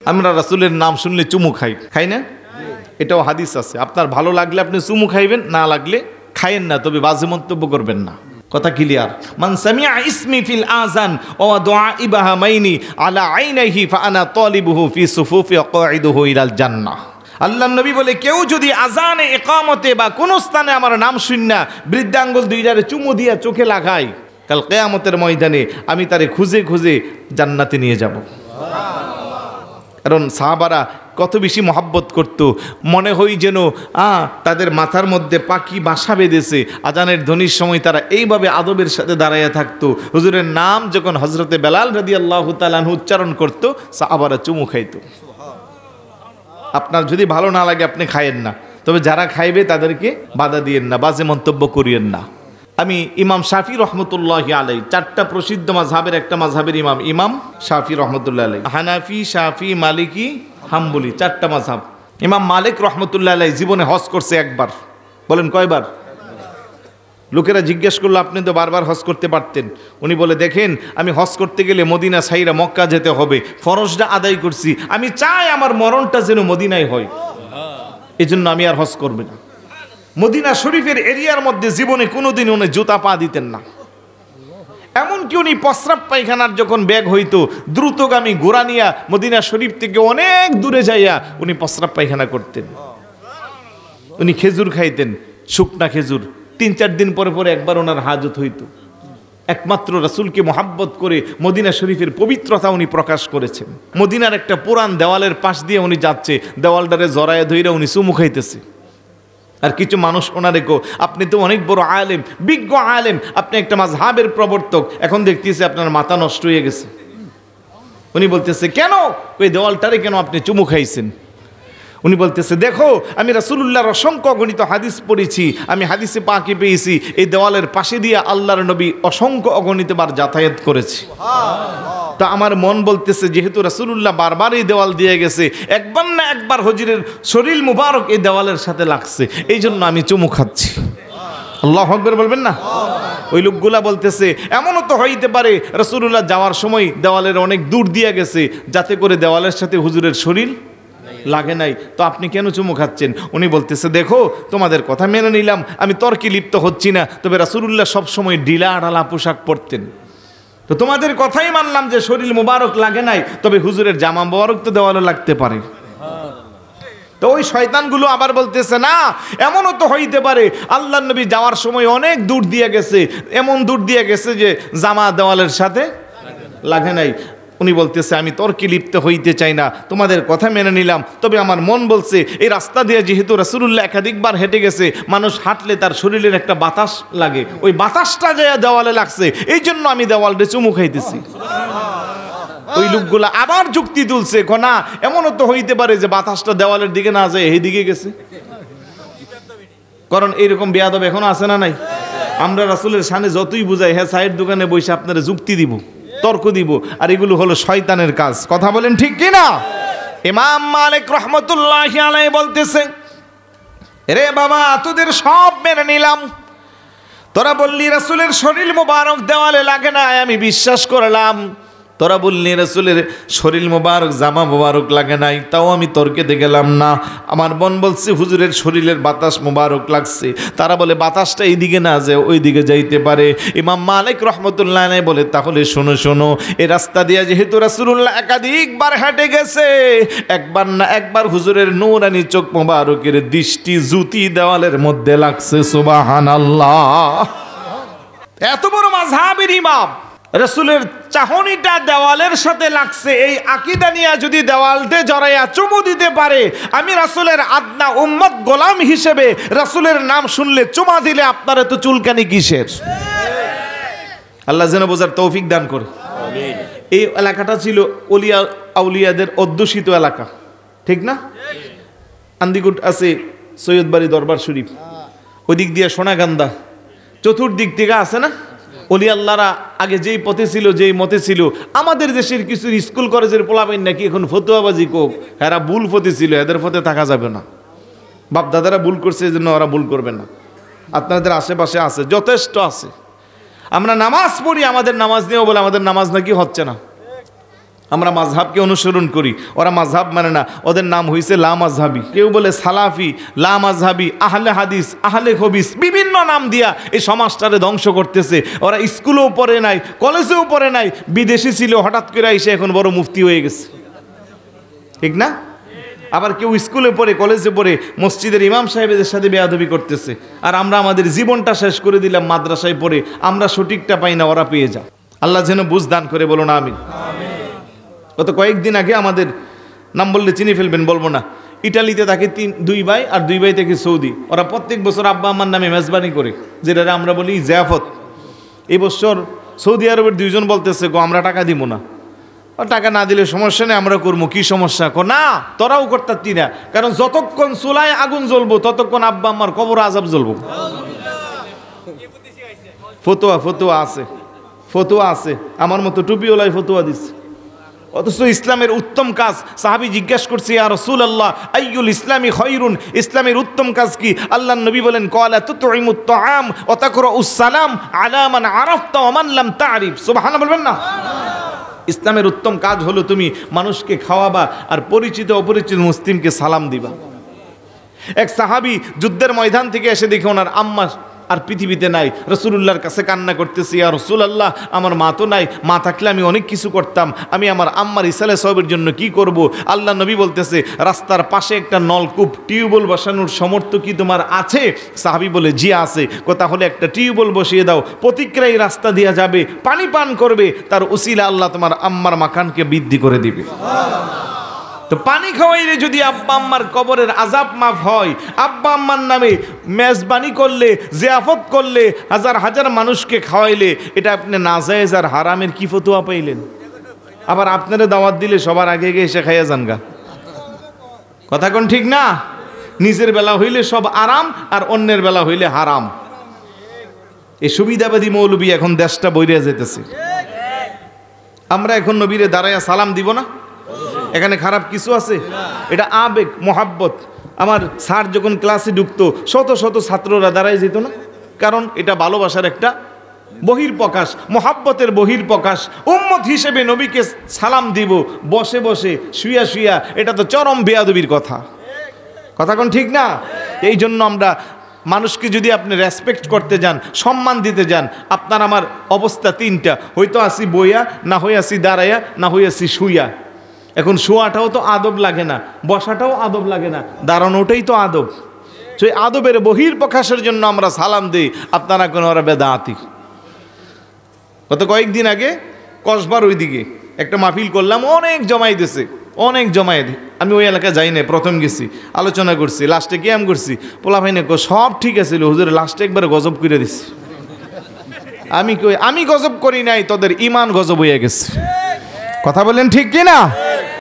আমরা রাসূলের নাম শুনলে চুমু খাই, খাই না? এটাও হাদিস আছে। আপনার ভালো লাগলে আপনি চুমু খাইবেন, না লাগলে খাইয়েন না, তবে বাজে মন্তব্য করবেন না। কথা ক্লিয়ার? মান সামিআ ইসমি ফিল আযান ওয়া দুআইবাহা মাইনি আলা আইনাইহি ফা আনা তালিবুহু ফি সুফুফি কাঈদুহু ইলাল জান্নাহ। আল্লাহর নবী বলে, কেউ যদি আজানে ইকামতে বা কোন স্থানে আমার নাম শুননা বৃদ্ধাঙ্গুল দুইটারে চুমু দিয়া চোখে লাগায়, কাল কিয়ামতের ময়দানে আমি তারে খুঁজে খুঁজে জান্নাতে নিয়ে যাব। কারণ সাহাবারা কত বেশি মহাব্বত করত, মনে হয় যেন তাদের মাথার মধ্যে পাখি বাসা বেঁধেছে। আজানের ধ্বনির সময় তারা এইভাবে আদবের সাথে দাঁড়াইয়া থাকতো। হুজুরের নাম যখন হযরতে বেলাল রাদিয়াল্লাহু তাআলা আনহু উচ্চারণ করত, সাহাবারা চুমু খাইতো। আপনার যদি ভালো না লাগে আপনি খাইয়েন না, তবে যারা খাইবে তাদেরকে বাধা দিয়েন না, বাজে মন্তব্য করিয়েন না। আমি ইমাম শাফি রহমতুল্লাহি আলাইহি, চারটা প্রসিদ্ধ মাযহাবের একটা মাযহাবের ইমাম, ইমাম শাফি রহমতুল্লাহ আলাইহি, হানাফি, শাফি, মালিকি, হাম্বলি, চারটা মাযহাব। ইমাম মালিক রহমতুল্লাহ আলাইহি জীবনে হজ করছে একবার। বলেন কয়বার? লোকেরা জিজ্ঞেস করলো, আপনি তো বারবার হজ করতে পারতেন। উনি বলে, দেখেন আমি হজ করতে গেলে মদিনা ছাইরা মক্কা যেতে হবে, ফরজটা আদায় করছি, আমি চাই আমার মরণটা যেন মদিনায় হয়, এজন্য আমি আর হজ করব না। মদিনা শরীফের এরিয়ার মধ্যে জীবনে কোনোদিন উনি জুতা পা দিতেন না। এমনকি উনি প্রস্রাব পায়খানার যখন ব্যাগ হইতো, দ্রুতগামী ঘোড়া নিয়া মদিনা শরীফ থেকে অনেক দূরে যাইয়া উনি প্রস্রাব পায়খানা করতেন। উনি খেজুর খাইতেন, শুকনা খেজুর। ৩-৪ দিন পরে পরে একবার ওনার হাজত হইতো। একমাত্র রাসূলকে মহাব্বত করে মদিনা শরীফের পবিত্রতা উনি প্রকাশ করেছেন। মদিনার একটা পুরান দেওয়ালের পাশ দিয়ে উনি যাচ্ছে, দেওয়ালটারে জড়ায় ধইরা উনি চুমু খাইতেছে। আর কিছু মানুষ ওনারেকো, আপনি তো অনেক বড় আলেম, বিজ্ঞ আলেম, আপনি একটা মাযহাবের প্রবর্তক, এখন দেখতেছে আপনার মাথা নষ্ট হয়ে গেছে। উনি বলতেছে, কেন ওই দেওয়ালটারে কেন আপনি চুমু খাইছেন? উনি বলতেছে, দেখো আমি রাসূলুল্লাহর অসংখ্য অগণিত হাদিস পড়েছি, আমি হাদিসে পাকে পেয়েছি এই দেওয়ালের পাশে দিয়ে আল্লাহর নবী অসংখ্য অগণিতবার যাতায়াত করেছি। তা আমার মন বলতেছে, যেহেতু রাসূলুল্লাহ বারবার এই দেওয়াল দিয়ে গেছে, একবার না একবার হুজুরের শরীর মুবারক এই দেওয়ালের সাথে লাগছে, এই জন্য আমি চুমু খাচ্ছি। আল্লাহু আকবার বলবেন না? ওই লোকগুলা বলতেছে, এমনও তো হইতে পারে রাসূলুল্লাহ যাওয়ার সময় দেওয়ালের অনেক দূর দিয়ে গেছে, যাতে করে দেওয়ালের সাথে হুজুরের শরীর লাগে নাই, তো আপনি কেন চুমু খাচ্ছেন? উনি বলতেছে, দেখো তোমাদের কথা মেনে নিলাম, আমি তর্কে লিপ্ত হচ্ছি না, তবে রাসূলুল্লাহ সবসময় ঢিলা ঢালা পোশাক পরতেন, তো তোমাদের কথাই মানলাম যে শরীর মুবারক লাগে নাই, তবে হুজুরের জামা মুবারক তো দেওয়ালে লাগতে পারে। তো ওই শয়তানগুলো আবার বলতেছে, না এমনও তো হইতে পারে আল্লাহর নবী যাওয়ার সময় অনেক দূর দিয়ে গেছে, এমন দূর দিয়ে গেছে যে জামা দেওয়ালের সাথে লাগে নাই। উনি বলতেছে, আমি তর্কে লিপ্ত হইতে চাই না, তোমাদের কথা মেনে নিলাম, তবে আমার মন বলছে এই রাস্তা দিয়ে যেহেতু রাসূলুল্লাহ একাধিকবার হেঁটে গেছে, মানুষ হাঁটলে তার শরীরের একটা বাতাস লাগে, ওই বাতাসটা যে দেওয়ালে লাগছে, এই জন্য আমি দেওয়ালে চুমু খাইতেছি। ওই লোকগুলা আবার যুক্তি তুলছে, না এমনও তো হইতে পারে যে বাতাসটা দেওয়ালের দিকে না যায় এই দিকে গেছে। কারণ এইরকম বেয়াদব এখনো আছে না নাই? আমরা রাসূলের শানে যতই বুঝাই, হ্যাঁ চায়ের দোকানে বসে আপনারা যুক্তি দিব, তর্ক দিব, আর এগুলো হলো শয়তানের কাজ। কথা বলেন ঠিক কি না? ইমাম মালিক রহমতুল্লাহি আলাইহি বলতেছে, রে বাবা তোদের সব মেনে নিলাম, তোরা বললি রাসূলের শরীর মোবারক দেওয়ালে লাগে না, আমি বিশ্বাস করলাম। তোরা বললি রাসূলের শরীর মোবারক জামা মোবারক লাগে নাই, তাও আমি তর্কেতে গেলাম না। আমার মন বলছে হুজুরের শরীরের বাতাস মোবারক লাগছে, তারা বলে বাতাসটা এইদিকে না যায় ওই দিকে যাইতে পারে। ইমাম মালিক রহমতুল্লাহ আলাইহি বলে, তাহলে শোনো শোনো, এই রাস্তা দিয়ে যেহেতু রাসূলুল্লাহ একাধিকবার হেঁটে গেছে, একবার না একবার হুজুরের নূরানি চোখ মোবারকের দৃষ্টি জুতি দেওয়ালের মধ্যে লাগছে। সুবহানাল্লাহ! এত বড় মাযহাবের ইমাম, রাসূলের চাহনিটা দেওয়ালের সাথে লাগছে, এই আকীদা নিয়ে যদি দেওয়ালতে জড়াইয়া চুমু দিতে পারে, আমি রাসূলের আদনা উম্মত গোলাম হিসেবে রাসূলের নাম শুনলে চুমা দিলে আপনারা তো চুলকানি কিসের? আল্লাহ যেন বোঝার তৌফিক দান করে। এই এলাকাটা ছিল ওলিয়া আউলিয়াদের অধ্যুষিত এলাকা, ঠিক না? আন্দিকুট আছে সৈয়দবাড়ি দরবার শরীফ, ওদিক দিয়ে সোনাগান্দা, চতুর্দিক থেকে আছে না অলি আল্লাহরা আগে যেই পথে ছিল, যেই মতে ছিল। আমাদের দেশের কিছু স্কুল কলেজের পোলাপাইন নাকি এখন ফতুয়াবাজি কোক, এরা ভুল পথে ছিল, এদের পথে থাকা যাবে না, বাপ দাদারা ভুল করছে, এই জন্য ওরা ভুল করবে না। আপনাদের আশেপাশে আছে, যথেষ্ট আছে। আমরা নামাজ পড়ি, আমাদের নামাজ নিয়েও বলে আমাদের নামাজ নাকি হচ্ছে না। আমরা মাযহাবকে অনুসরণ করি, ওরা মাযহাব মানে না, ওদের নাম হয়েছে লা মাযহাবি। কেউ বলে সালাফি, লা মাযহাবি, আহলে হাদিস, আহলে খবিস, বিভিন্ন নাম দিয়া এই সমাজটারে ধ্বংস করতেছে। ওরা স্কুলেও পড়ে নাই, কলেজেও পড়ে নাই, বিদেশি ছিল, হঠাৎ করে এসে এখন বড় মুফতি হয়ে গেছে, ঠিক না? আবার কেউ স্কুলে পড়ে, কলেজে পড়ে, মসজিদের ইমাম সাহেবদের সাথে বেয়াদবি করতেছে। আর আমরা আমাদের জীবনটা শেষ করে দিলাম মাদ্রাসায় পড়ে, আমরা সঠিকটা পাই না, ওরা পেয়ে যা। আল্লাহ যেন বুঝ দান করে, বলো না আমিন। গত কয়েকদিন আগে আমাদের নাম বললে চিনি ফেলবেন, বলবো না, ইটালিতে থাকে দুই ভাই, আর দুই ভাই থেকে সৌদি। ওরা প্রত্যেক বছর আব্বা আম্মার নামে মেজবানি করে, যেটা আমরা বলি জিয়াফত। এই বছর সৌদি আরবের দুইজন বলতেছে গো আমরা টাকা দিব না। টাকা না দিলে সমস্যা নেই, আমরা করবো, কি সমস্যা? না, তোরাও করতে না, কারণ যতক্ষণ চুলায় আগুন জ্বলবো ততক্ষণ আব্বা আম্মার কবর আযাব জ্বলবো। ফতোয়া আছে, আমার মতো টুপিওয়ালাই ফতোয়া দিচ্ছে। অথচ ইসলামের উত্তম কাজ, সাহাবী জিজ্ঞাসা করছে ইয়া রাসূলুল্লাহ আইয়ুল ইসলামি খায়রুন, ইসলামের উত্তম কাজ কি? আল্লাহর নবী বলেন ক্বালা তুতঈমুত তাআম ওয়া তাকরাউস সালাম আলা মান আরাফতা ওয়া মান লাম তা'রিফ। সুবহানাল্লাহ বলবেন না? ইসলামের উত্তম কাজ হলো তুমি মানুষকে খাওয়াবা আর পরিচিত অপরিচিত মুসলিমকে সালাম দিবা। এক সাহাবী যুদ্ধের ময়দান থেকে এসে দেখে ওনার আম্মা আর পৃথিবীতে নাই, রাসূলুল্লাহর কাছে কান্না করতেছি, ইয়া রাসূলুল্লাহ আমার মা তো নাই, মা থাকলে আমি অনেক কিছু করতাম, আমি আমার আম্মার ইসালে সওয়াবের জন্য কি করব? আল্লাহ নবী বলতেছে রাস্তার পাশে একটা নলকূপ, টিউবওয়েল বসানোর সামর্থ্য কি তোমার আছে? সাহাবী বলে জি আছে। তাহলে একটা টিউবওয়েল বসিয়ে দাও, প্রতিক্রিয়ায় রাস্তা দিয়া যাবে, পানি পান করবে, তার উসিলা আল্লাহ তোমার আম্মার মাকানকে বৃদ্ধি করে দিবে। তো পানি খাওয়াইলে যদি আব্বা আম্মার কবরের আযাব মাফ হয়, আব্বা আম্মার নামে মেজবানি করলে, জিয়াফত করলে, হাজার হাজার মানুষকে খাওয়াইলে, এটা আপনি নাজায়েজ আর হারামের কি ফতোয়া পাইলেন? আবার আপনারা দাওয়াত দিলে সবার আগে গিয়ে এসে খাইয়া যান গা, কথা কোন ঠিক না? নিজের বেলা হইলে সব আরাম আর অন্যের বেলা হইলে হারাম। এই সুবিধাবাদী মৌলবী এখন দেশটা বইরে যেতেছে। আমরা এখন নবীরে দাঁড়াইয়া সালাম দিব না? এখানে খারাপ কিছু আছে? এটা আবেগ, মোহাব্বত। আমার স্যার যখন ক্লাসে ঢুকতো শত শত ছাত্ররা দাঁড়ায় যেত না, কারণ এটা ভালোবাসার একটা বহির্প্রকাশ, মোহাব্বতের বহির্প্রকাশ। উম্মত হিসেবে নবীকে সালাম দিব বসে বসে, শুইয়া শুইয়া, এটা তো চরম বেয়াদবির কথা, কথা কোন ঠিক না? এই জন্য আমরা মানুষকে যদি আপনি রেসপেক্ট করতে যান, সম্মান দিতে যান, আপনার আমার অবস্থা তিনটা, হয়তো আসি বইয়া, না হই আসি দাঁড়াইয়া, না হই আসি শুইয়া। এখন শোয়াটাও তো আদব লাগে না, বসাটাও আদব লাগে না, দাঁড়ানোটাই তো আদব। সেই আদবের বহির্প্রকাশের জন্য আমরা সালাম দিই, আপনারা কোনো ওরা বেদাতি। গত কয়েকদিন আগে কসবার ওইদিকে একটা মাহফিল করলাম, অনেক জমাই দিয়েছে, অনেক জমায়েত। আমি ওই এলাকায় যাই না, প্রথম গেছি, আলোচনা করছি, লাস্টে কিয়াম করছি, পোলা ভাইনে সব ঠিক আছে, হুজুর লাস্টে একবার গজব করে দিছি। আমি গজব করি নাই, তোদের ইমান গজব হয়ে গেছে, কথা বলেন ঠিক কিনা?